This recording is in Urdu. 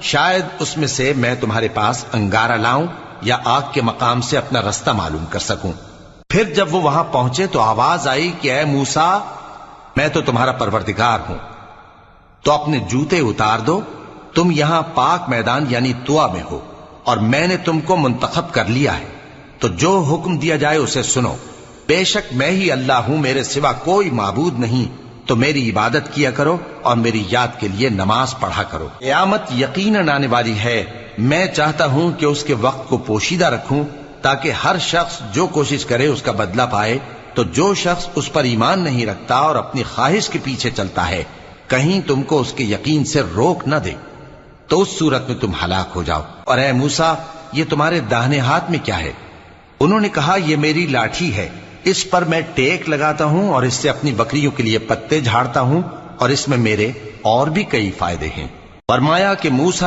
شاید اس میں سے میں تمہارے پاس انگارہ لاؤں یا آگ کے مقام سے اپنا رستہ معلوم کر سکوں۔ پھر جب وہ وہاں پہنچے تو آواز آئی کہ اے موسیٰ، میں تو تمہارا پروردگار ہوں، تو اپنے جوتے اتار دو، تم یہاں پاک میدان یعنی طوا میں ہو، اور میں نے تم کو منتخب کر لیا ہے، تو جو حکم دیا جائے اسے سنو۔ بے شک میں ہی اللہ ہوں، میرے سوا کوئی معبود نہیں، تو میری عبادت کیا کرو اور میری یاد کے لیے نماز پڑھا کرو۔ قیامت یقیناً آنے والی ہے، میں چاہتا ہوں کہ اس کے وقت کو پوشیدہ رکھوں تاکہ ہر شخص جو کوشش کرے اس کا بدلہ پائے، تو جو شخص اس پر ایمان نہیں رکھتا اور اپنی خواہش کے پیچھے چلتا ہے کہیں تم کو اس کے یقین سے روک نہ دے، تو اس صورت میں تم ہلاک ہو جاؤ۔ اور اے موسیٰ، یہ تمہارے داہنے ہاتھ میں کیا ہے؟ انہوں نے کہا یہ میری لاٹھی ہے، اس پر میں ٹیک لگاتا ہوں اور اس سے اپنی بکریوں کے لیے پتے جھاڑتا ہوں، اور اس میں میرے اور بھی کئی فائدے ہیں۔ فرمایا کہ موسیٰ